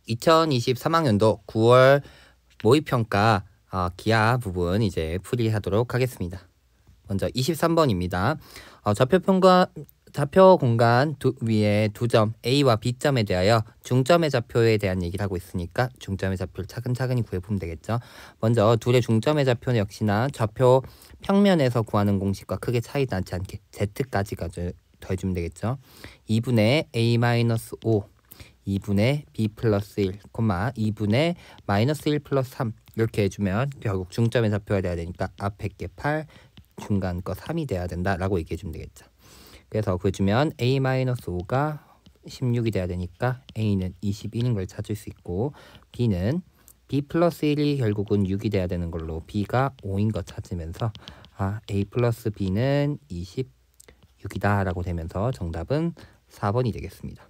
2023학년도 9월 모의평가 기하 부분 이제 풀이하도록 하겠습니다. 먼저 23번입니다. 좌표 공간 위에 두 점 A와 B점에 대하여 중점의 좌표에 대한 얘기를 하고 있으니까 중점의 좌표를 차근차근히 구해보면 되겠죠. 먼저 둘의 중점의 좌표는 역시나 좌표 평면에서 구하는 공식과 크게 차이 나지 않게 Z까지 더해주면 되겠죠. 2분의 A-5 2분의 B 플러스 1, 2분의 마이너스 1 플러스 3 이렇게 해주면 결국 중점의 좌표가 돼야 되니까 앞에 게 8, 중간 거 3이 돼야 된다라고 얘기해주면 되겠죠. 그래서 그주면 A-5가 16이 돼야 되니까 A는 21인 걸 찾을 수 있고 B는 B 플러스 1이 결국은 6이 돼야 되는 걸로 B가 5인 거 찾으면서 A 플러스 B는 26이다 라고 되면서 정답은 4번이 되겠습니다.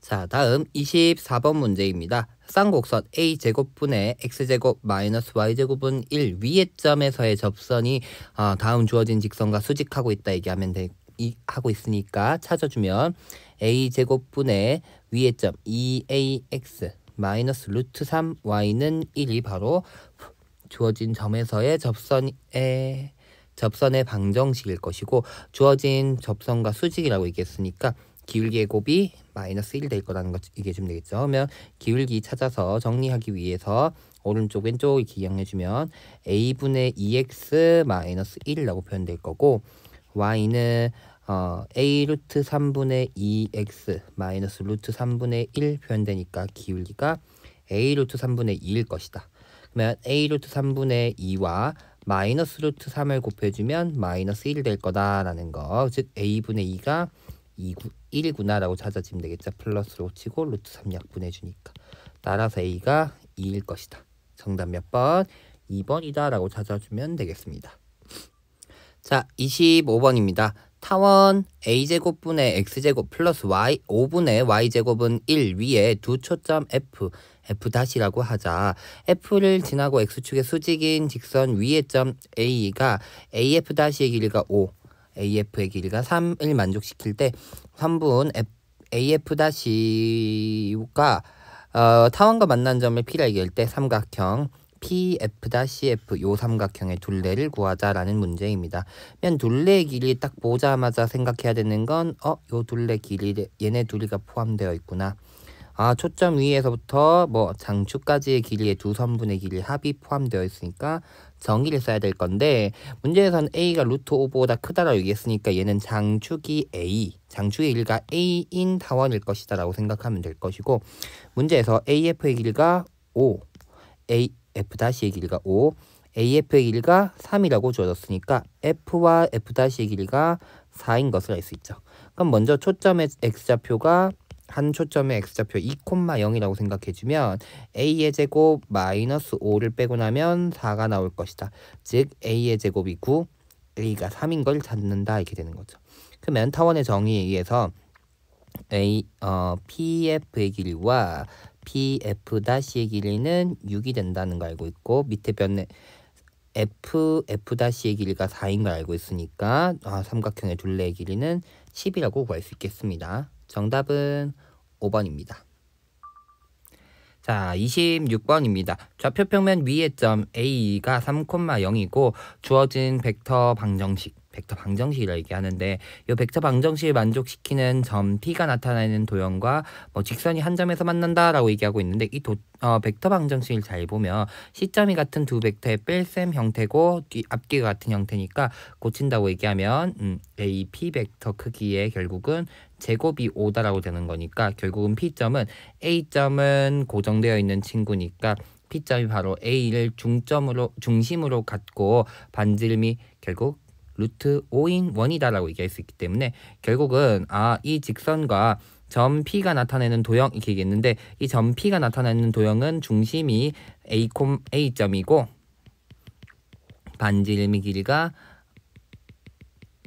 자, 다음 24번 문제입니다. 쌍곡선 A제곱분의 X제곱 마이너스 Y제곱은 1 위의 점에서의 접선이 다음 주어진 직선과 수직하고 있다 얘기하면 하고 있으니까 찾아주면 A제곱분의 위의 점 2AX 마이너스 루트 3Y는 1이 바로 주어진 점에서의 접선의 방정식일 것이고 주어진 접선과 수직이라고 얘기했으니까 기울기의 곱이 마이너스 1 될 거라는 거 얘기해주면 되겠죠. 그러면 기울기 찾아서 정리하기 위해서 오른쪽 왼쪽을 기억해주면 A분의 2x 마이너스 1이라고 표현될 거고 Y는 A 루트 3분의 2x 마이너스 루트 3분의 1 표현되니까 기울기가 A 루트 3분의 2일 것이다. 그러면 A 루트 3분의 2와 마이너스 루트 3을 곱해주면 마이너스 1이 될 거다라는 거. 즉 A분의 2가 1이구나 라고 찾아지면 되겠죠. 플러스로 치고 루트 3 약분해주니까 따라서 A가 2일 것이다. 정답 몇 번? 2번이다 라고 찾아주면 되겠습니다. 자, 25번입니다. 타원 A제곱분의 X제곱 플러스 Y 5분의 Y제곱은 1 위에 두 초점 F'라고 하자. F를 지나고 X축의 수직인 직선 위의 점 A가 AF'의 길이가 5 AF의 길이가 3을 만족시킬 때 선분 AF'가 타원과 만난 점을 P라 얘기할 때 삼각형 PF-F 요 삼각형의 둘레를 구하자라는 문제입니다. 그러면 둘레의 길이 딱 보자마자 생각해야 되는 건 요 둘레 길이 얘네 둘이가 포함되어 있구나. 초점 위에서부터 장축까지의 길이의 두 선분의 길이 합이 포함되어 있으니까 정의를 써야 될 건데 문제에서는 A가 루트 5보다 크다라고 얘기했으니까 얘는 장축이 장축의 길이가 A인 타원일 것이다 라고 생각하면 될 것이고 문제에서 AF의 길이가 5, AF'의 길이가 5, AF의 길이가 3이라고 주어졌으니까 F와 F'의 길이가 4인 것을 알 수 있죠. 그럼 먼저 초점의 X좌표가 한 초점의 X좌표 2,0이라고 생각해주면 A의 제곱 마이너스 5를 빼고 나면 4가 나올 것이다. 즉 A의 제곱이 9, A가 3인 걸 찾는다 이렇게 되는 거죠. 그러면 타원의 정의에 의해서 PF의 길이와 PF-의 길이는 6이 된다는 걸 알고 있고 밑에 변에 F-의 길이가 4인 걸 알고 있으니까 삼각형의 둘레의 길이는 10이라고 구할 수 있겠습니다. 정답은 5번입니다. 자, 26번입니다. 좌표평면 위의 점 A가 3,0이고 주어진 벡터 방정식이라 얘기하는데 이 벡터 방정식을 만족시키는 점 P가 나타나는 도형과 직선이 한 점에서 만난다라고 얘기하고 있는데 이 벡터 방정식을 잘 보면 시점이 같은 두 벡터의 뺄셈 형태고 앞뒤가 같은 형태니까 고친다고 얘기하면 A, P 벡터 크기의 결국은 제곱이 5다라고 되는 거니까 결국은 P점은 A점은 고정되어 있는 친구니까 P점이 바로 A를 중심으로 갖고 반지름이 결국 루트 5인 1이다 라고 얘기할 수 있기 때문에 결국은 이 직선과 점 P가 나타내는 도형 이렇게 얘기했는데 이 점 P가 나타내는 도형은 중심이 A점이고 반지름의 길이가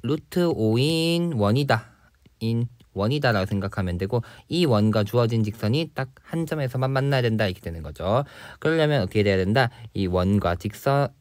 루트 5인 1이다 라고 생각하면 되고 이 원과 주어진 직선이 딱 한 점에서만 만나야 된다 이렇게 되는 거죠. 그러려면 어떻게 돼야 된다? 이 원과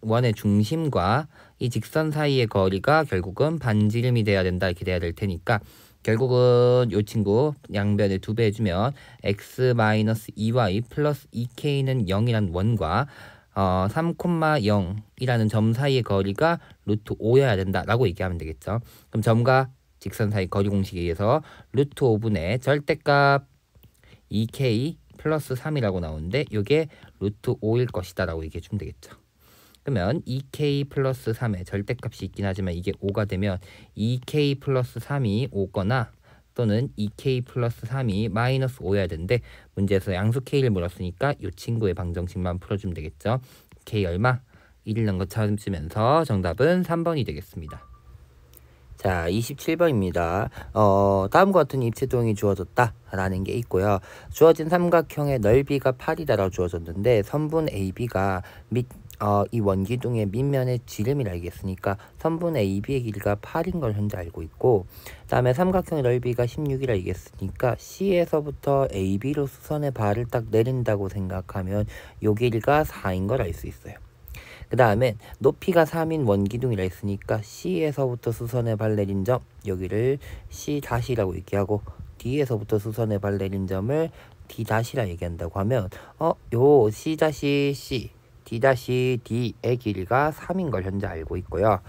원의 중심과 이 직선 사이의 거리가 결국은 반지름이 돼야 된다 이렇게 돼야 될 테니까 결국은 요 친구 양변에 2배 해주면 x-2y 플러스 2k는 0이란 원과 3,0이라는 점 사이의 거리가 루트 5여야 된다라고 얘기하면 되겠죠. 그럼 점과 직선 사이 거리 공식에 의해서 루트 5분의 절대값 2k 플러스 3이라고 나오는데 이게 루트 5일 것이다 라고 얘기해 주면 되겠죠. 그러면 2k 플러스 3의 절대값이 있긴 하지만 이게 5가 되면 2k 플러스 3이 5거나 또는 2k 플러스 3이 마이너스 5여야 되는데 문제에서 양수 k를 물었으니까 이 친구의 방정식만 풀어주면 되겠죠. k 얼마? 1 있는 거 찾으면서 정답은 3번이 되겠습니다. 자, 27번입니다. 다음과 같은 입체도형이 주어졌다 라는 게 있고요. 주어진 삼각형의 넓이가 8이다라고 주어졌는데 선분 AB가 이 원기둥의 밑면의 지름이라 알겠으니까 선분 AB의 길이가 8인 걸 현재 알고 있고, 그 다음에 삼각형의 넓이가 16이라 알겠으니까 C에서부터 AB로 수선의 발을 딱 내린다고 생각하면 요 길이가 4인 걸 알 수 있어요. 그 다음에 높이가 3인 원기둥이라 했으니까 C에서부터 수선의 발 내린 점 여기를 C-라고 얘기하고 D에서부터 수선의 발 내린 점을 D-라 얘기한다고 하면 요 C-C D-D의 길이가 3인 걸 현재 알고 있고요.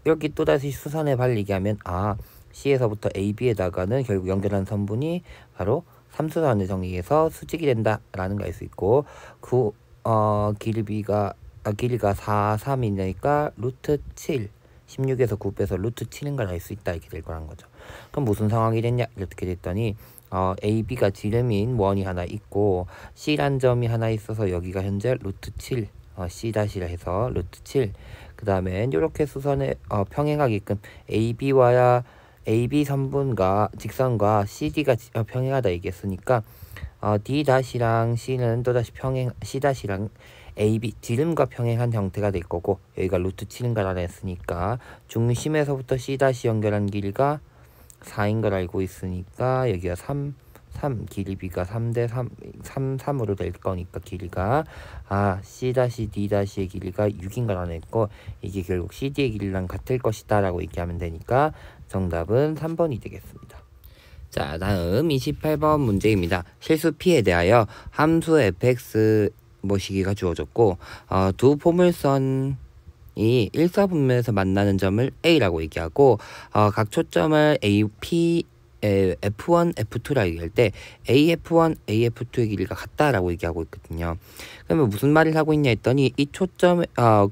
여기 또다시 수선의 발 얘기하면 C에서부터 AB에다가는 결국 연결한 선분이 바로 삼수선의 정의에서 수직이 된다라는 걸 알 수 있고, 길이가 4, 3이니까 루트 7 16에서 9 빼서 루트 7인 걸 알 수 있다 이렇게 될 거란 거죠. 그럼 무슨 상황이 됐냐 이렇게 됐더니 AB가 지름인 원이 하나 있고 C란 점이 하나 있어서 여기가 현재 루트 7 C-라 해서 루트 7, 그 다음에 이렇게 수선에 평행하게끔 AB 선분과 직선과 CD가 평행하다 얘기했으니까 D-랑 C는 또다시 C-랑 AB 지름과 평행한 형태가 될 거고, 여기가 루트 7인 걸 알았으니까 중심에서부터 C- 연결한 길이가 4인 걸 알고 있으니까 여기가 3 길이비가 3대 3으로 될 거니까 길이가 C-D-의 길이가 6인 걸 알았고, 이게 결국 CD의 길이랑 같을 것이다 라고 얘기하면 되니까 정답은 3번이 되겠습니다. 자, 다음 28번 문제입니다. 실수 P에 대하여 함수 fx 모시기가 주어졌고 두 포물선이 일사분면에서 만나는 점을 A라고 얘기하고 각 초점을 P, F1, F2라고 얘기할 때 AF1, AF2의 길이가 같다라고 얘기하고 있거든요. 그러면 무슨 말을 하고 있냐 했더니 이 초점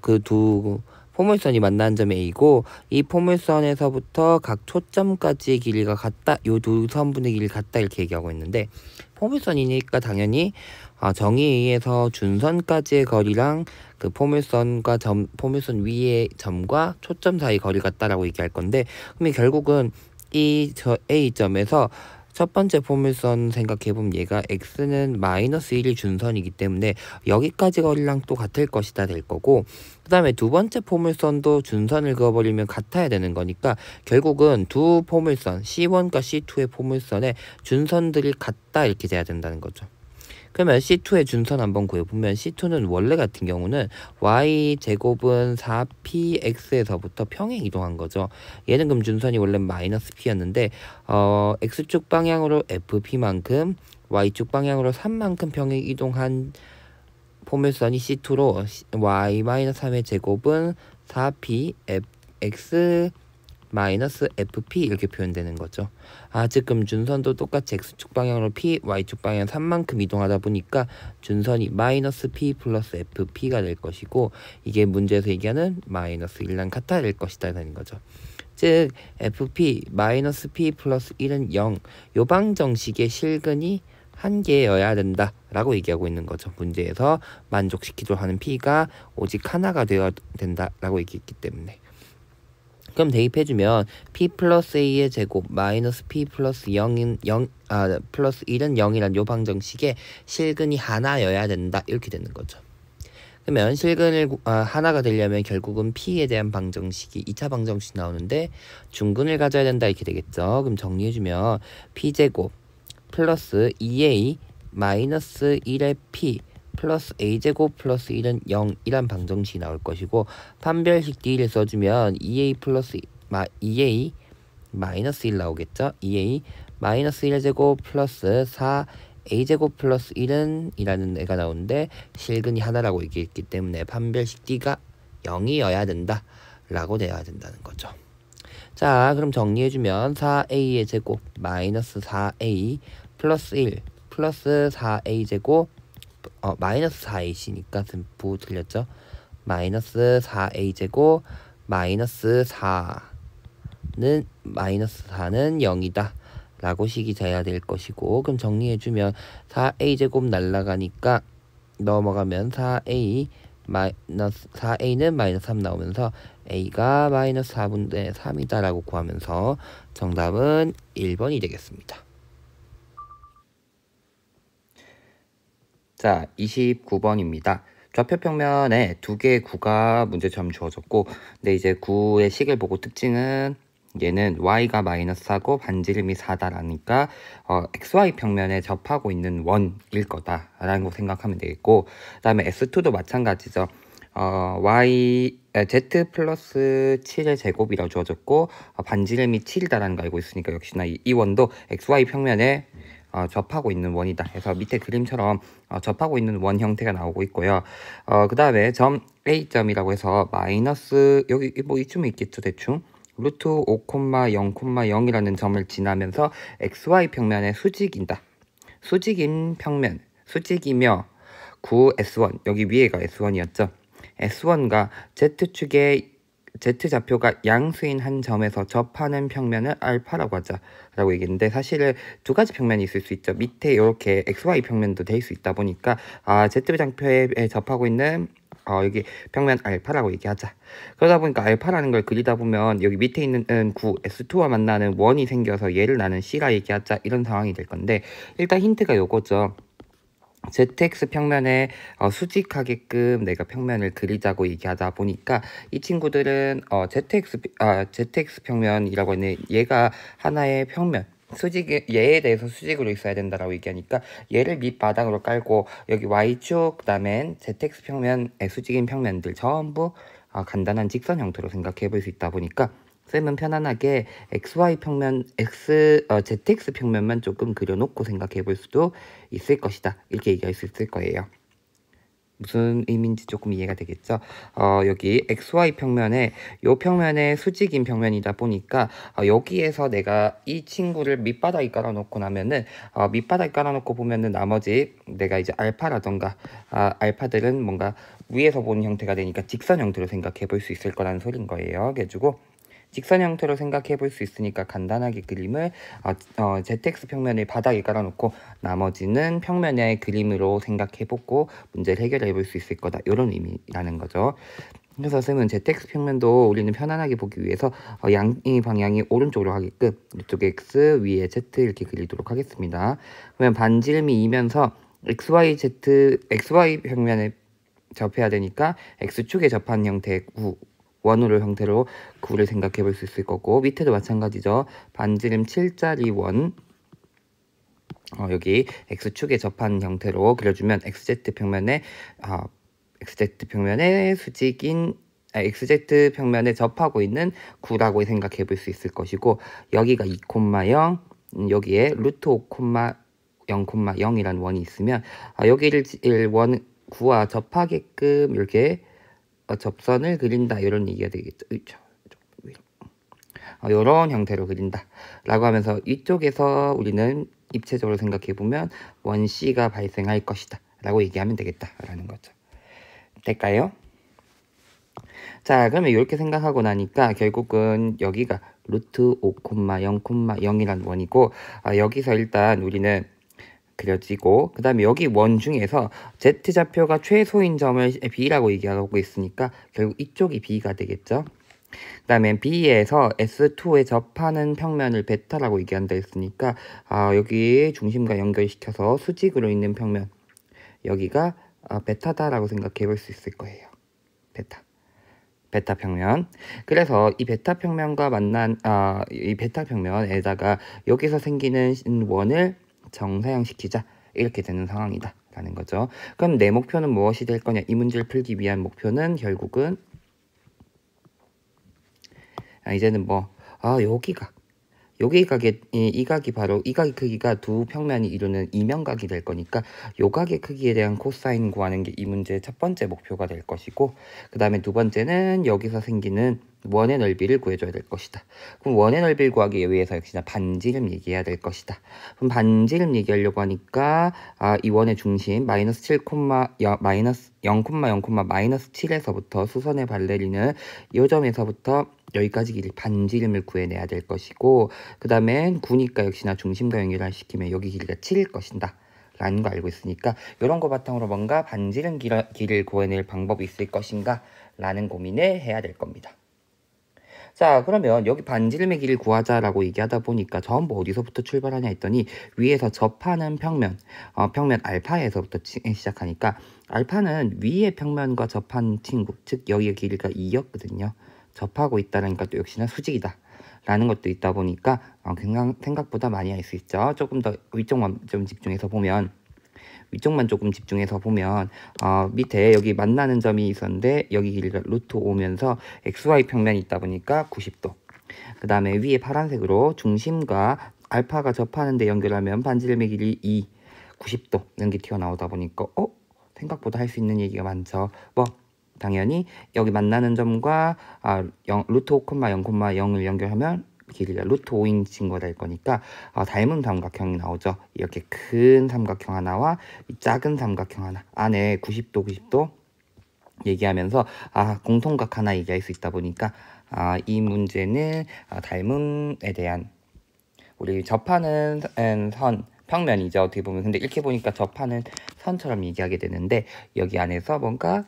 그 두 포물선이 만나는 점이 A고 이 포물선에서부터 각 초점까지의 길이가 같다, 요 두 선분의 길이 같다 이렇게 얘기하고 있는데, 포물선이니까 당연히 정의에 의해서 준선까지의 거리랑 그 포물선과 포물선 위의 점과 초점 사이 거리 같다라고 얘기할 건데, 그러면 결국은 저 A점에서 첫 번째 포물선 생각해보면 얘가 x는 마이너스 1이 준선이기 때문에 여기까지 거리랑 또 같을 것이다 될 거고, 그 다음에 두 번째 포물선도 준선을 그어버리면 같아야 되는 거니까 결국은 두 포물선 C1과 C2의 포물선의 준선들이 같다 이렇게 돼야 된다는 거죠. 그러면 C2의 준선 한번 구해보면 C2는 원래 같은 경우는 y제곱은 4px에서부터 평행 이동한 거죠. 얘는 그럼 준선이 원래 마이너스 p였는데 x축 방향으로 fp만큼 y축 방향으로 3만큼 평행 이동한 포물선이 C2로 y-3의 제곱은 4p x 마이너스 fp 이렇게 표현되는 거죠. 지금 준선도 똑같이 x축 방향으로 p, y축 방향 3만큼 이동하다 보니까 준선이 마이너스 p 플러스 fp가 될 것이고, 이게 문제에서 얘기하는 마이너스 1랑 같아야 될 것이다 라는 거죠. 즉 fp 마이너스 p 플러스 1은 0, 요 방정식의 실근이 한 개여야 된다 라고 얘기하고 있는 거죠. 문제에서 만족시키도록 하는 p가 오직 하나가 되어야 된다 라고 얘기했기 때문에. 그럼 대입해주면 p 플러스 a의 제곱 마이너스 p 플러스 0인 플러스 1은 0이란 요 방정식에 실근이 하나여야 된다 이렇게 되는 거죠. 그러면 실근을 하나가 되려면 결국은 p에 대한 방정식이 2차 방정식 나오는데 중근을 가져야 된다 이렇게 되겠죠. 그럼 정리해주면 p제곱 플러스 2a 마이너스 1의 p 플러스 a제곱 플러스 1은 0이란 방정식이 나올 것이고, 판별식 d를 써주면 2a 플러스 2a 마이너스 1 나오겠죠. 2a 마이너스 1제곱 플러스 4a제곱 플러스 1은 이라는 애가 나오는데 실근이 하나라고 얘기했기 때문에 판별식 d가 0이어야 된다 라고 돼야 된다는 거죠. 자, 그럼 정리해주면 4a의 제곱 마이너스 4a 플러스 1 플러스 4a 제곱 마이너스 4ac니까 전부 틀렸죠. 마이너스 4a 제곱 마이너스 4는 0이다 라고 식이 돼야 될 것이고, 그럼 정리해주면 4a 제곱 날라가니까 넘어가면 4a는 마이너스 3 나오면서 a가 마이너스 4분의 3이다 라고 구하면서 정답은 1번이 되겠습니다. 자, 29번입니다. 좌표평면에 두 개의 구가 문제처럼 주어졌고, 근데 이제 구의 식을 보고 특징은 얘는 y가 마이너스 4고 반지름이 4다라니까 xy 평면에 접하고 있는 원일 거다라는 거 생각하면 되겠고, 그 다음에 s2도 마찬가지죠. z 플러스 7의 제곱이라고 주어졌고 반지름이 7이다라는 거 알고 있으니까 역시나 이 원도 xy 평면에 접하고 있는 원이다. 그래서 밑에 그림처럼 접하고 있는 원 형태가 나오고 있고요. 그 다음에 점 A점이라고 해서 마이너스 여기 뭐 이쯤에 있겠죠 대충 루트 5,0,0이라는 점을 지나면서 xy 평면에 수직이다. 수직인 평면, 수직이며 구 S1 여기 위에가 S1이었죠. S1과 Z축의 Z좌표가 양수인 한 점에서 접하는 평면을 알파라고 하자 라고 얘기했는데, 사실은 두 가지 평면이 있을 수 있죠. 밑에 이렇게 XY 평면도 될 수 있다 보니까 Z좌표에 접하고 있는 여기 평면 알파라고 얘기하자. 그러다 보니까 알파라는 걸 그리다 보면 여기 밑에 있는 구 S2와 만나는 원이 생겨서 얘를 나는 C라 얘기하자 이런 상황이 될 건데, 일단 힌트가 요거죠. ZX 평면에 수직하게끔 내가 평면을 그리자고 얘기하다 보니까 이 친구들은 ZX 평면이라고 하는 얘가 하나의 평면 얘에 대해서 수직으로 있어야 된다라고 얘기하니까 얘를 밑바닥으로 깔고 여기 Y축 그다음엔 ZX 평면의 수직인 평면들 전부 간단한 직선 형태로 생각해 볼 수 있다 보니까 쌤은 편안하게 ZX 평면만 조금 그려놓고 생각해 볼 수도 있을 것이다. 이렇게 얘기할 수 있을 거예요. 무슨 의미인지 조금 이해가 되겠죠? 여기 XY 평면에 요 평면에 수직인 평면이다 보니까 여기에서 내가 이 친구를 밑바닥에 깔아놓고 나면은 밑바닥에 깔아놓고 보면은 나머지 내가 이제 알파라던가 알파들은 뭔가 위에서 보는 형태가 되니까 직선 형태로 생각해 볼 수 있을 거라는 소린 거예요. 그래가지고 직선 형태로 생각해 볼 수 있으니까 간단하게 그림을 ZX 평면을 바닥에 깔아놓고 나머지는 평면의 그림으로 생각해 보고 문제를 해결해 볼 수 있을 거다 이런 의미라는 거죠. 그래서 쌤은 ZX 평면도 우리는 편안하게 보기 위해서 양의 방향이 오른쪽으로 하게끔 이쪽에 X 위에 Z 이렇게 그리도록 하겠습니다. 그러면 반지름이 이면서 XY 평면에 접해야 되니까 X축에 접한 형태의 구 원으로 형태로 구를 생각해 볼 수 있을 거고, 밑에도 마찬가지죠. 반지름 7짜리 원 여기 X축에 접한 형태로 그려주면 XZ 평면에 XZ 평면에 접하고 있는 구라고 생각해 볼 수 있을 것이고, 여기가 2,0 여기에 루트 5,0,0이라는 원이 있으면 여기를 구와 접하게끔 이렇게 접선을 그린다 이런 얘기가 되겠죠. 이런 형태로 그린다 라고 하면서 이쪽에서 우리는 입체적으로 생각해 보면 원 C가 발생할 것이다 라고 얘기하면 되겠다 라는 거죠. 될까요? 자, 그러면 이렇게 생각하고 나니까 결국은 여기가 루트 5,0,0이라는 원이고 여기서 일단 우리는 그려지고, 그 다음에 여기 원 중에서 Z좌표가 최소인 점을 B라고 얘기하고 있으니까 결국 이쪽이 B가 되겠죠. 그 다음에 B에서 S2에 접하는 평면을 베타라고 얘기한다 했으니까 여기 중심과 연결시켜서 수직으로 있는 평면 여기가 베타다라고 생각해 볼 수 있을 거예요. 베타 평면. 그래서 이 베타 평면과 만난 이 베타 평면에다가 여기서 생기는 원을 정사형시키자 이렇게 되는 상황이다 라는 거죠. 그럼 내 목표는 무엇이 될 거냐? 이 문제를 풀기 위한 목표는 결국은 이제는 여기가 여기 각의 이 각이 바로 이 각의 크기가 두 평면이 이루는 이면각이 될 거니까 요 각의 크기에 대한 코사인 구하는 게 이 문제의 첫 번째 목표가 될 것이고, 그 다음에 두 번째는 여기서 생기는 원의 넓이를 구해줘야 될 것이다. 그럼 원의 넓이를 구하기 위해서 역시나 반지름 얘기해야 될 것이다. 그럼 반지름 얘기하려고 하니까 이 원의 중심 마이너스 7, 마이너스 0, 0, 마이너스 7에서부터 수선의 발레리는 이 점에서부터 여기까지 길이 반지름을 구해내야 될 것이고, 그 다음에 9니까 역시나 중심과 연결시키면 여기 길이가 7일 것이다 라는 거 알고 있으니까 이런 거 바탕으로 뭔가 반지름 길이를 구해낼 방법이 있을 것인가 라는 고민을 해야 될 겁니다. 자, 그러면 여기 반지름의 길이를 구하자라고 얘기하다 보니까 전부 어디서부터 출발하냐 했더니 위에서 접하는 평면, 평면 알파에서부터 시작하니까 알파는 위의 평면과 접한 친구, 즉 여기의 길이가 2였거든요. 접하고 있다니까 또 역시나 수직이다 라는 것도 있다 보니까 생각보다 많이 할 수 있죠. 조금 더 위쪽만 좀 집중해서 보면, 위쪽만 조금 집중해서 보면 밑에 여기 만나는 점이 있었는데 여기 길이가 루트 5면서 XY 평면이 있다 보니까 90도. 그 다음에 위에 파란색으로 중심과 알파가 접하는 데 연결하면 반지름의 길이 2, 90도 이런 게 튀어나오다 보니까 생각보다 할 수 있는 얘기가 많죠. 뭐 당연히 여기 만나는 점과 루트 5,0,0을 연결하면 길이가 루트 5인 친구가 될 거니까 닮은 삼각형이 나오죠. 이렇게 큰 삼각형 하나와 이 작은 삼각형 하나 안에 90도 90도 얘기하면서 공통각 하나 얘기할 수 있다 보니까 이 문제는 닮음에 대한 우리 접하는 선 평면이죠. 어떻게 보면 근데 이렇게 보니까 접하는 선처럼 얘기하게 되는데 여기 안에서 뭔가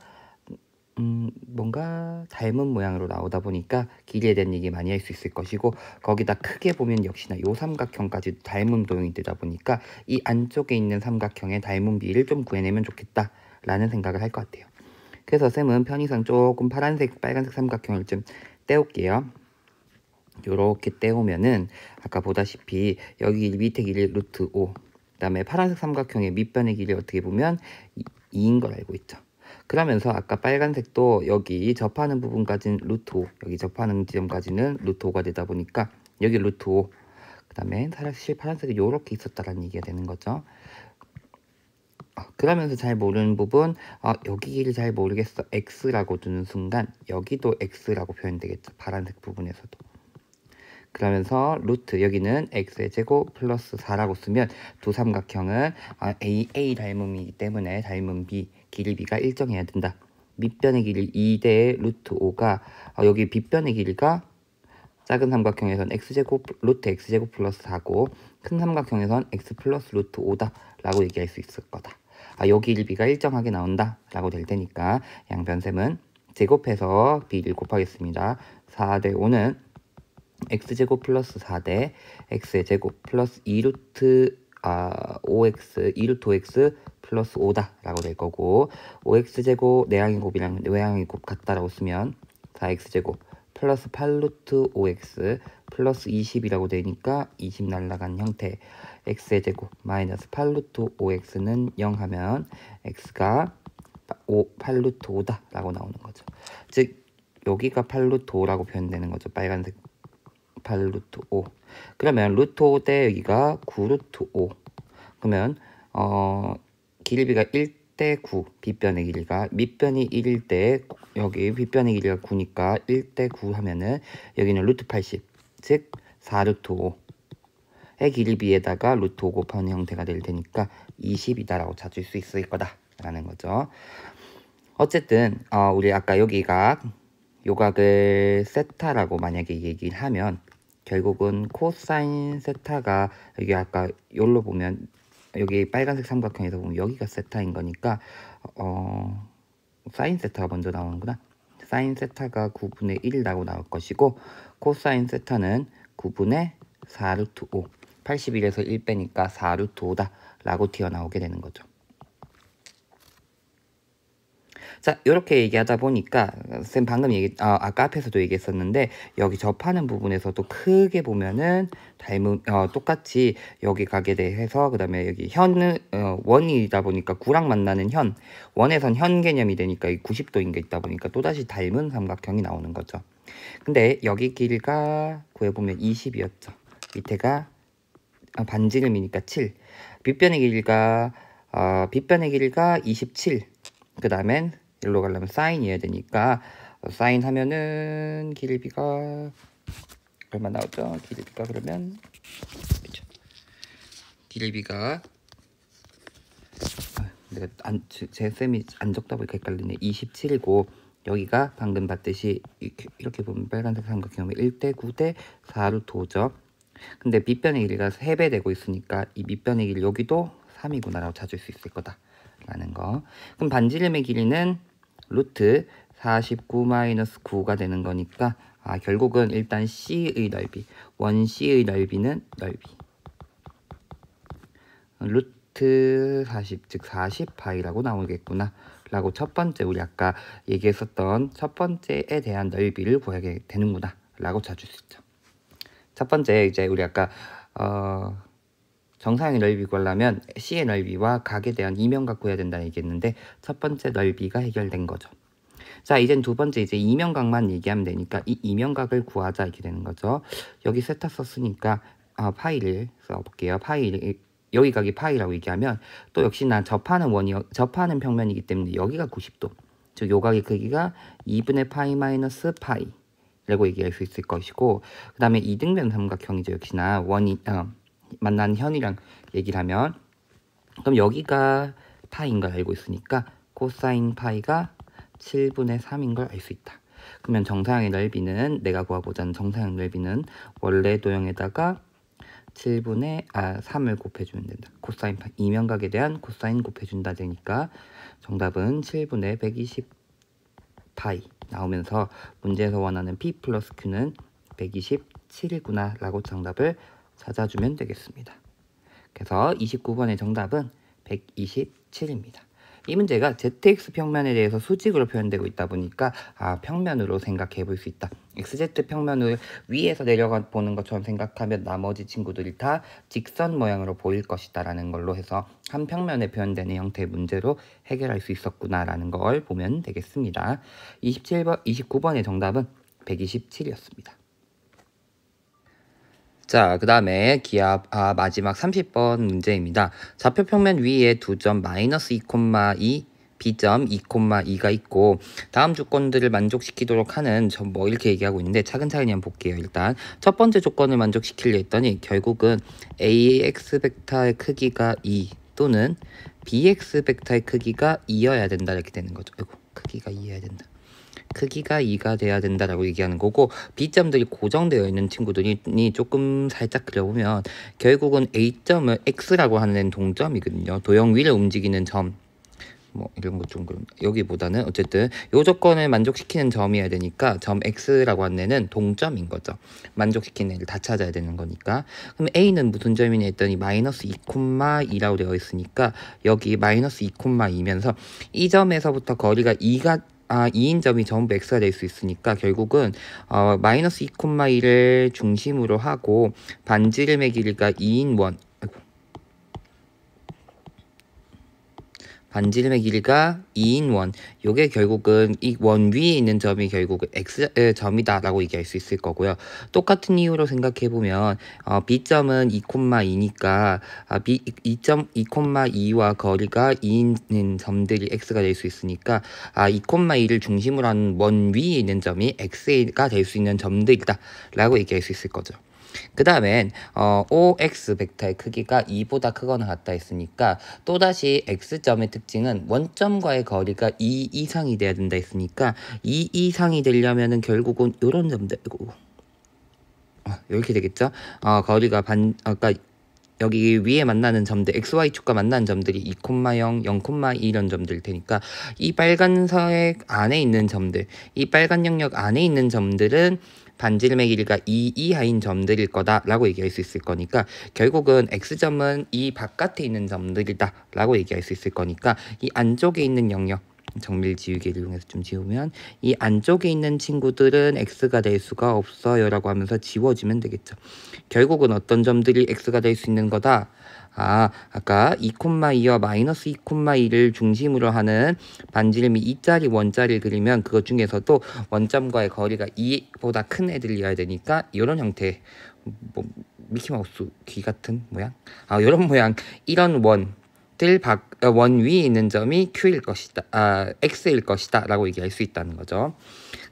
닮은 모양으로 나오다 보니까 길이에 대한 얘기 많이 할 수 있을 것이고, 거기다 크게 보면 역시나 요 삼각형까지 닮은 도형이 되다 보니까 이 안쪽에 있는 삼각형의 닮은 비를 좀 구해내면 좋겠다 라는 생각을 할 것 같아요. 그래서 쌤은 편의상 조금 파란색 빨간색 삼각형을 좀 떼올게요. 요렇게 떼오면은 아까 보다시피 여기 밑에 길이 루트 5, 그 다음에 파란색 삼각형의 밑변의 길이 어떻게 보면 2인 걸 알고 있죠. 그러면서 아까 빨간색도 여기 접하는 부분까지는 루트 5, 여기 접하는 지점까지는 루트 5가 되다 보니까 여기 루트 5, 그 다음에 사실 파란색이 요렇게 있었다라는 얘기가 되는 거죠. 그러면서 잘 모르는 부분, 여기 길이 잘 모르겠어 x라고 두는 순간 여기도 x라고 표현되겠죠. 파란색 부분에서도. 그러면서 루트 여기는 x의 제곱 플러스 4라고 쓰면 두 삼각형은 a 닮음이기 때문에 닮음 b 길이 b가 일정해야 된다. 밑변의 길이 2대 루트 5가 여기 빗변의 길이가 작은 삼각형에선 x제곱 루트 x제곱 플러스 4고 큰 삼각형에선 x 플러스 루트 5다 라고 얘기할 수 있을 거다. 여기 길이 b가 일정하게 나온다 라고 될 테니까 양변셈은 제곱해서 b를 곱하겠습니다. 4대 5는 x제곱 플러스 4대 x의 제곱 플러스 2루트 5x 2루트 5x 플러스 5다 라고 될 거고, 5x제곱 내항의 곱이랑 외항의 곱 같다라고 쓰면 4x제곱 플러스 8루트 5x 플러스 20이라고 되니까 20 날라간 형태, x의 제곱 마이너스 8루트 5x는 0 하면 x가 8루트 5다 라고 나오는 거죠. 즉 여기가 8루트 5라고 표현되는 거죠. 빨간색 8루트 5. 그러면 루트 5 대 여기가 9루트 5. 그러면 길이가 1대 9, 빗변의 길이가 밑변이 1일 때 여기 빗변의 길이가 9니까 1대 9 하면은 여기는 루트 80, 즉 4루트 5의 길이 비에다가 루트 5 곱하는 형태가 될 테니까 20이다라고 찾을 수 있을 거다라는 거죠. 어쨌든 우리 아까 여기가 요각을 세타라고 만약에 얘기를 하면 결국은 코사인 세타가 여기 아까 여기로 보면 여기 빨간색 삼각형에서 보면 여기가 세타인 거니까 사인 세타가 먼저 나오는구나. 사인 세타가 9분의 1이라고 나올 것이고 코사인 세타는 9분의 4루트 5, 81에서 1 빼니까 4루트 5다 라고 튀어나오게 되는 거죠. 자, 이렇게 얘기하다 보니까 쌤 방금 아까 앞에서도 얘기했었는데 여기 접하는 부분에서도 크게 보면은 똑같이 여기 가게 돼서 그다음에 여기 원이다 보니까 9랑 만나는 원에선 현 개념이 되니까 이 90도인 게 있다 보니까 또다시 닮은 삼각형이 나오는 거죠. 근데 여기 길이가 구해보면 20이었죠. 밑에가 반지름이니까 7. 빗변의 길이가 27. 그 다음엔 일로 가려면 사인이어야 되니까 사인 하면은 길이가 얼마 나오죠? 길이가 그러면 그렇죠. 길이가 내가 제 쌤이 안 적다 보니까 헷갈리네. 27이고 여기가 방금 봤듯이 이렇게 보면 빨간색 삼각형이 1대 9대 4로 도죠. 근데 밑변의 길이가 3배 되고 있으니까 이 밑변의 길이 여기도 3이구나 라고 찾을 수 있을 거다 라는 거. 그럼 반지름의 길이는 루트 49-9가 되는 거니까 결국은 일단 C의 넓이, 원 C의 넓이는 루트 40, 즉 40파이라고 나오겠구나 라고 첫 번째 우리 아까 얘기했었던 첫 번째에 대한 넓이를 구하게 되는구나 라고 찾을 수 있죠. 첫 번째 이제 우리 아까 정사형의 넓이 구하려면 C의 넓이와 각에 대한 이면각 구해야 된다 얘기했는데 첫 번째 넓이가 해결된 거죠. 자, 이젠 두 번째 이제 이면각만 얘기하면 되니까 이 이면각을 구하자 이렇게 되는 거죠. 여기 세타 썼으니까 파이를 써볼게요. 여기 각이 파이라고 얘기하면 또 역시나 접하는 평면이기 때문에 여기가 90도. 즉 요각의 크기가 2분의 파이 마이너스 파이 라고 얘기할 수 있을 것이고, 그 다음에 이등변 삼각형이죠. 역시나 원이 만나는 현이랑 얘기를 하면, 그럼 여기가 파이인 걸 알고 있으니까 코사인 파이가 7분의 3인 걸 알 수 있다. 그러면 정사형의 넓이는 내가 구하고자 하는 정사형 넓이는 원래 도형에다가 7분의 3을 곱해주면 된다. 코사인 파이, 이면각에 대한 코사인 곱해준다 되니까 정답은 7분의 120 파이 나오면서 문제에서 원하는 P 플러스 Q는 127이구나 라고 정답을 찾아주면 되겠습니다. 그래서 29번의 정답은 127입니다. 이 문제가 ZX 평면에 대해서 수직으로 표현되고 있다 보니까 평면으로 생각해 볼 수 있다. XZ 평면을 위에서 내려가 보는 것처럼 생각하면 나머지 친구들이 다 직선 모양으로 보일 것이다 라는 걸로 해서 한 평면에 표현되는 형태의 문제로 해결할 수 있었구나 라는 걸 보면 되겠습니다. 29번의 정답은 127이었습니다. 자, 그 다음에 기압 마지막 30번 문제입니다. 좌표 평면 위에 두 점 마이너스 2,2 B점 2,2가 있고 다음 조건들을 만족시키도록 하는 뭐 이렇게 얘기하고 있는데 차근차근히 한번 볼게요. 일단 첫 번째 조건을 만족시키려 했더니 결국은 AX 벡터의 크기가 2 또는 BX 벡터의 크기가 2여야 된다 이렇게 되는 거죠. 아이고, 크기가 2여야 된다. 크기가 2가 돼야 된다라고 얘기하는 거고, B점들이 고정되어 있는 친구들이 조금 살짝 그려보면 결국은 A점을 X라고 하는 동점이거든요. 도형 위를 움직이는 점, 뭐 이런 것 좀 여기보다는 어쨌든 요 조건을 만족시키는 점이어야 되니까 점 X라고 하는 애는 동점인 거죠. 만족시키는 애를 다 찾아야 되는 거니까. 그럼 A는 무슨 점이냐 했더니 마이너스 2,2라고 되어 있으니까 여기 마이너스 2,2면서 이 점에서부터 거리가 2인 점이 전부 x가 될 수 있으니까 결국은 마이너스 2,2를 중심으로 하고 반지름의 길이가 2인 원, 반지름의 길이가 2인 원, 요게 결국은 이 원 위에 있는 점이 결국 x 점이다 라고 얘기할 수 있을 거고요. 똑같은 이유로 생각해보면 B점은 2,2니까 B점 2,2와 거리가 2인 점들이 x가 될 수 있으니까 2,2를 중심으로 하는 원 위에 있는 점이 x가 될 수 있는 점들이다 라고 얘기할 수 있을 거죠. 그 다음엔 OX 벡터의 크기가 2보다 크거나 같다 했으니까 또다시 X점의 특징은 원점과의 거리가 2 이상이 돼야 된다 했으니까 2 이상이 되려면은 결국은 요런 점들 이렇게 되겠죠. 거리가 아까 여기 위에 만나는 점들, XY축과 만나는 점들이 2,0, 0,2 이런 점들 테니까 이 빨간색 안에 있는 점들, 이 빨간 영역 안에 있는 점들은 반지름의 길이가 2 이하인 점들일 거다라고 얘기할 수 있을 거니까 결국은 X점은 이 바깥에 있는 점들이다 라고 얘기할 수 있을 거니까 이 안쪽에 있는 영역, 정밀 지우개를 이용해서 좀 지우면 이 안쪽에 있는 친구들은 X가 될 수가 없어요 라고 하면서 지워지면 되겠죠. 결국은 어떤 점들이 X가 될 수 있는 거다? 아까 2,2와 마이너스 2,2를 중심으로 하는 반지름이 2짜리 원짜리를 그리면 그것 중에서도 원점과의 거리가 2보다 큰 애들이어야 되니까 이런 형태, 미키마우스 귀 같은 모양? 이런 모양, 이런 원 위에 있는 점이 Q일 것이다, X일 것이다 라고 얘기할 수 있다는 거죠.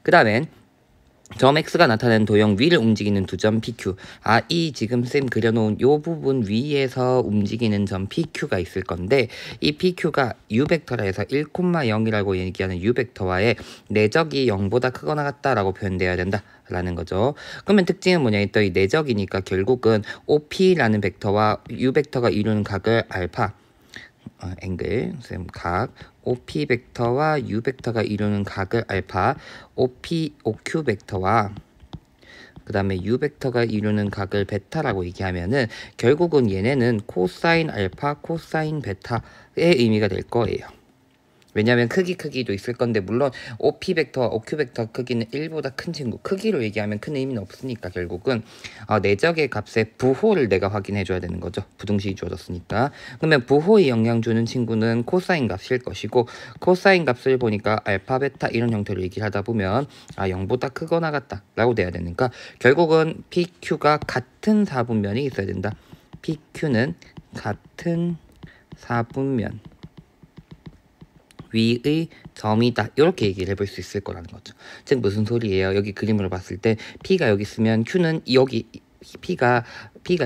그 다음엔 점 X가 나타낸 도형 위를 움직이는 두 점 PQ. 이 지금 쌤 그려놓은 요 부분 위에서 움직이는 점 PQ가 있을 건데, 이 PQ가 U벡터라 해서 1,0이라고 얘기하는 U벡터와의 내적이 0보다 크거나 같다라고 표현되어야 된다 라는 거죠. 그러면 특징은 뭐냐 했더니 이 내적이니까 결국은 OP라는 벡터와 U벡터가 이루는 각을 알파, 앵글, 각 OP 벡터와 U 벡터가 이루는 각을 알파, OQ 벡터와 그 다음에 U 벡터가 이루는 각을 베타라고 얘기하면은 결국은 얘네는 코사인 알파, 코사인 베타의 의미가 될 거예요. 왜냐하면 크기도 있을 건데, 물론 OP 벡터와 OQ 벡터 크기는 1보다 큰 친구, 크기로 얘기하면 큰 의미는 없으니까 결국은 내적의 값의 부호를 내가 확인해 줘야 되는 거죠. 부등식이 주어졌으니까. 그러면 부호에 영향 주는 친구는 코사인 값일 것이고, 코사인 값을 보니까 알파, 베타 이런 형태로 얘기를 하다 보면 0보다 크거나 같다 라고 돼야 되니까 결국은 PQ가 같은 사분면이 있어야 된다. PQ는 같은 사분면 위의 점이다, 이렇게 얘기를 해볼 수 있을 거라는 거죠. 즉 무슨 소리예요? 여기 그림으로 봤을 때 P가 여기 있으면 Q는 여기, P가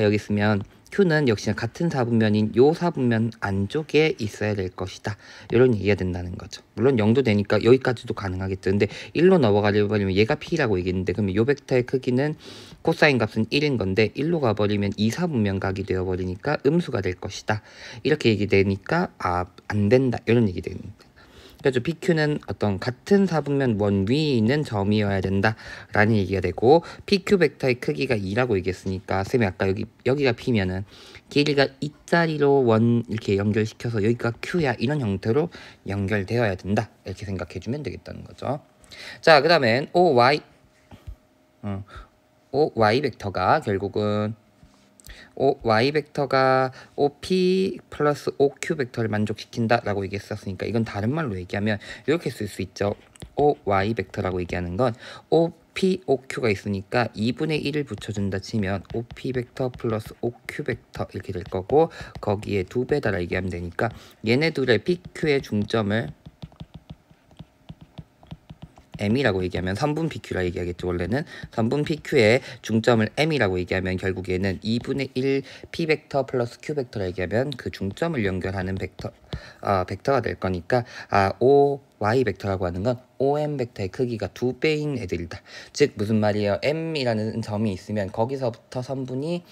여기 있으면 Q는 역시나 같은 사분면인 요 사분면 안쪽에 있어야 될 것이다, 이런 얘기가 된다는 거죠. 물론 0도 되니까 여기까지도 가능하겠죠. 근데 1로 넘어가려 버리면 얘가 P라고 얘기했는데, 그러면 요 벡터의 크기는 코사인 값은 1인 건데 1로 가버리면 2사분면 각이 되어버리니까 음수가 될 것이다, 이렇게 얘기되니까 안 된다, 이런 얘기 됩니다. 그래서 PQ는 어떤 같은 사분면 원 위에 있는 점이어야 된다라는 얘기가 되고, PQ 벡터의 크기가 2라고 얘기했으니까 쌤이 아까 여기가 P면은 길이가 2짜리로 원 이렇게 연결시켜서 여기가 Q야, 이런 형태로 연결되어야 된다, 이렇게 생각해주면 되겠다는 거죠. 자, 그 다음엔 OY 벡터가 결국은 Y 벡터가 OP 플러스 OQ 벡터를 만족시킨다 라고 얘기했었으니까, 이건 다른 말로 얘기하면 이렇게 쓸 수 있죠. OY 벡터라고 얘기하는 건 OP, OQ가 있으니까 2분의 1을 붙여준다 치면 OP 벡터 플러스 OQ 벡터 이렇게 될 거고, 거기에 2배다라 얘기하면 되니까 얘네 둘의 PQ의 중점을 M이라고 얘기하면 3분 PQ라 얘기하겠죠. 원래는 3분 PQ의 중점을 M이라고 얘기하면 결국에는 2분의 1 P 벡터 플러스 Q 벡터라 얘기하면 그 중점을 연결하는 벡터가 될 거니까 OY 벡터라고 하는 건 OM 벡터의 크기가 2배인 애들이다. 즉 무슨 말이에요? M이라는 점이 있으면 거기서부터 선분이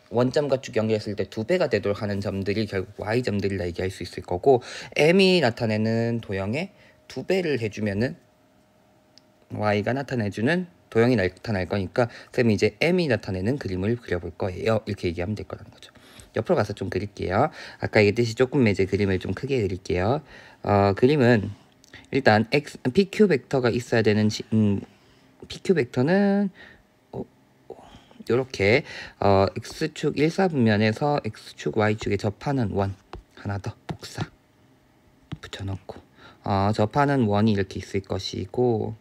원점과 쭉 연결했을 때 2배가 되도록 하는 점들이 결국 Y점들이라 얘기할 수 있을 거고, M이 나타내는 도형에 2배를 해주면은 Y가 나타내주는 도형이 나타날 거니까 쌤이 이제 M이 나타내는 그림을 그려볼 거예요, 이렇게 얘기하면 될 거라는 거죠. 옆으로 가서 좀 그릴게요. 아까 얘기했듯이 조금 이제 그림을 좀 크게 그릴게요. 그림은 일단 PQ 벡터가 있어야 되는 PQ 벡터는 이렇게 X축 1사분면에서 X축 Y축에 접하는 원 하나 더 복사 붙여넣고, 접하는 원이 이렇게 있을 것이고,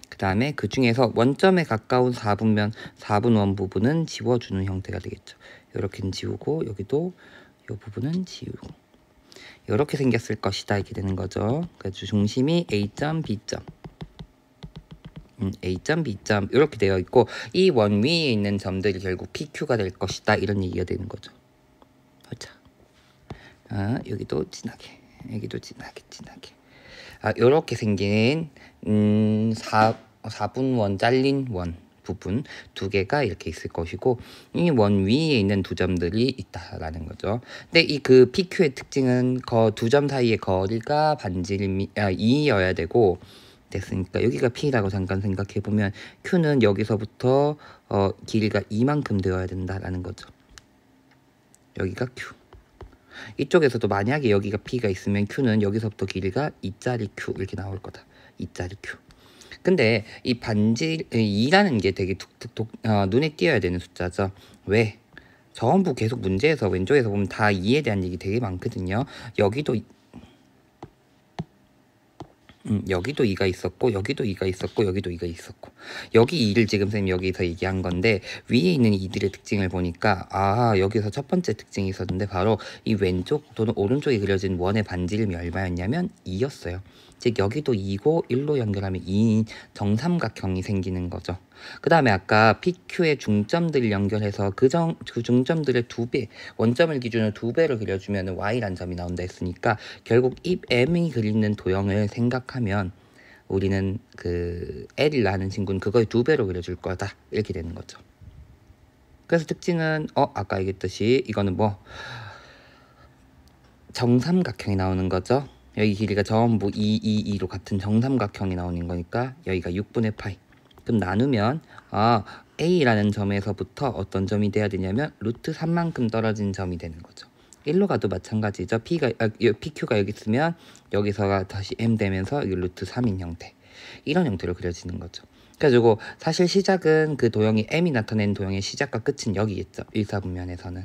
그 다음에 그 중에서 원점에 가까운 4분원 부분은 지워주는 형태가 되겠죠. 이렇게는 지우고, 여기도 이 부분은 지우고, 이렇게 생겼을 것이다, 이렇게 되는 거죠. 그래서 중심이 A점, B점, A점, B점 이렇게 되어 있고, 이 원 위에 있는 점들이 결국 PQ가 될 것이다, 이런 얘기가 되는 거죠. 자, 여기도 진하게, 여기도 진하게 이렇게 생긴 4분원 잘린 원 부분 2개가 이렇게 있을 것이고, 이 원 위에 있는 두 점들이 있다라는 거죠. 근데 이 그 PQ의 특징은 두 점 사이의 거리가 반지름이 2여야 되고, 됐으니까 여기가 P라고 잠깐 생각해 보면 Q는 여기서부터 길이가 2만큼 되어야 된다라는 거죠. 여기가 Q. 이쪽에서도 만약에 여기가 P가 있으면 Q는 여기서부터 길이가 2짜리 Q 이렇게 나올 거다. 2짜리 Q. 근데 이 반지 2라는 게 되게 눈에 띄어야 되는 숫자죠. 왜? 전부 계속 문제에서 왼쪽에서 보면 다 2에 대한 얘기 되게 많거든요. 여기도 여기도 2가 있었고 여기도 2가 있었고 여기도 2가 있었고 여기 2를 지금 선생님 여기서 얘기한 건데 위에 있는 이들의 특징을 보니까 여기서 첫 번째 특징이 있었는데 바로 이 왼쪽 또는 오른쪽에 그려진 원의 반지름이 얼마였냐면 2였어요. 즉 여기도 2고 1로 연결하면 2인 정삼각형이 생기는 거죠. 그 다음에 아까 PQ의 중점들을 연결해서 그 중점들의 2배, 원점을 기준으로 2배를 그려주면 Y란 점이 나온다 했으니까 결국 이 M이 그리는 도형을 생각하면 우리는 그 L이라는 친구는 그거의 2배로 그려줄 거다 이렇게 되는 거죠. 그래서 특징은 아까 얘기했듯이 이거는 뭐 정삼각형이 나오는 거죠. 여기 길이가 전부 2, 2, 2로 같은 정삼각형이 나오는 거니까 여기가 6분의 파이. 그럼 나누면 A라는 점에서부터 어떤 점이 돼야 되냐면 루트 3만큼 떨어진 점이 되는 거죠. 1로 가도 마찬가지죠. PQ가 여기 있으면 여기서가 다시 M 되면서 여기 루트 3인 형태. 이런 형태로 그려지는 거죠. 그래가지고 사실 시작은 그 도형이 M이 나타낸 도형의 시작과 끝은 여기겠죠. 1사분면에서는.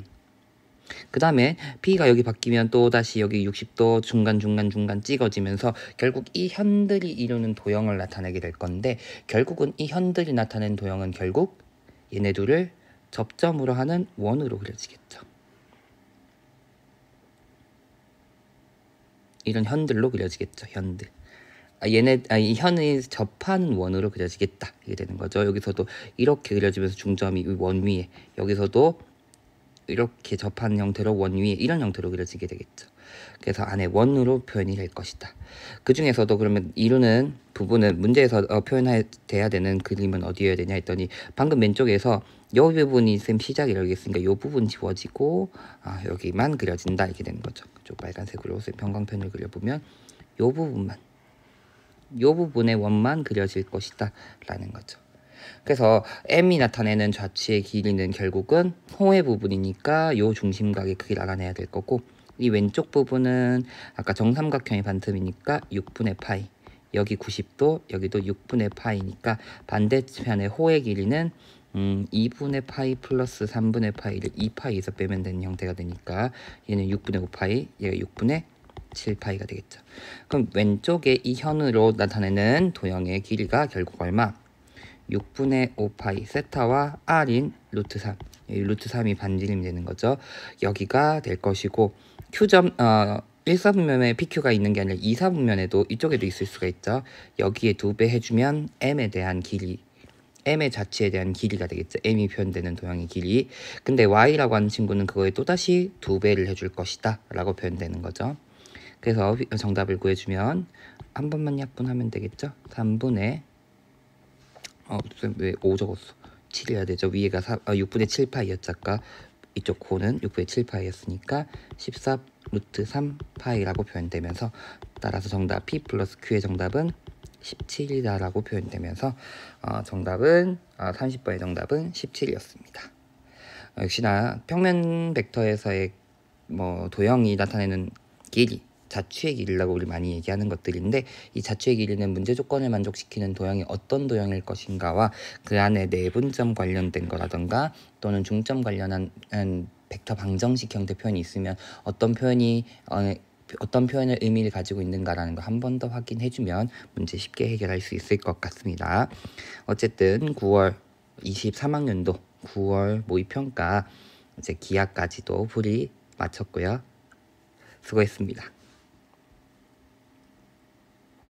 그 다음에 P가 여기 바뀌면 또 다시 여기 60도 중간 찍어지면서 결국 이 현들이 이루는 도형을 나타내게 될 건데 결국은 이 현들이 나타낸 도형은 결국 얘네 둘을 접점으로 하는 원으로 그려지겠죠. 이런 현들로 그려지겠죠. 현들. 이 현의 접하는 원으로 그려지겠다. 이게 되는 거죠. 여기서도 이렇게 그려지면서 중점이 원 위에, 여기서도 이렇게 접하는 형태로 원 위에 이런 형태로 그려지게 되겠죠. 그래서 안에 원으로 표현이 될 것이다. 그 중에서도 그러면 이루는 부분은 문제에서 표현돼야 되는 그림은 어디여야 되냐 했더니 방금 왼쪽에서 이 부분이 쌤 시작이라고 했으니까 이 부분 지워지고 여기만 그려진다 이렇게 되는 거죠. 그쪽 빨간색으로 쌤 평광편을 그려보면 이 부분만, 이 부분의 원만 그려질 것이다 라는 거죠. 그래서 M이 나타내는 좌치의 길이는 결국은 호의 부분이니까 요 중심각의 크기를 알아내야 될 거고, 이 왼쪽 부분은 아까 정삼각형의 반틈이니까 6분의 파이, 여기 90도, 여기도 6분의 파이니까 반대편의 호의 길이는 2분의 파이 플러스 3분의 파이를 2파이에서 빼면 되는 형태가 되니까 얘는 6분의 5파이, 얘가 6분의 7파이가 되겠죠. 그럼 왼쪽에 이 현으로 나타내는 도형의 길이가 결국 얼마? 6분의 5파이 세타와 r인 루트 3, 루트 3이 반지름이 되는 거죠. 여기가 될 것이고 Q점 1사분면에 PQ가 있는 게 아니라 2사분면에도 이쪽에도 있을 수가 있죠. 여기에 2배 해주면 M에 대한 길이, M의 자치에 대한 길이가 되겠죠. M이 표현되는 도형의 길이. 근데 Y라고 하는 친구는 그거에 또다시 2배를 해줄 것이다 라고 표현되는 거죠. 그래서 정답을 구해주면 한 번만 약분하면 되겠죠. 3분의 왜 5 적었어? 7 해야 되죠. 위에가 6분의 7파이였죠. 아까 이쪽 코는 6분의 7파이였으니까 14 루트 3파이라고 표현되면서 따라서 정답 P 플러스 Q의 정답은 17이다라고 표현되면서 정답은 30번의 정답은 17이었습니다. 역시나 평면 벡터에서의 도형이 나타내는 길이, 자취의 길이라고 우리 많이 얘기하는 것들인데, 이 자취의 길이는 문제 조건을 만족시키는 도형이 어떤 도형일 것인가와 그 안에 내분점 관련된 거라던가 또는 중점 관련한 벡터 방정식 형태 표현이 있으면 어떤 표현을 의미를 가지고 있는가라는 거 한 번 더 확인해주면 문제 쉽게 해결할 수 있을 것 같습니다. 어쨌든 9월 23학년도 9월 모의평가 이제 기하까지도 풀이 마쳤고요. 수고했습니다.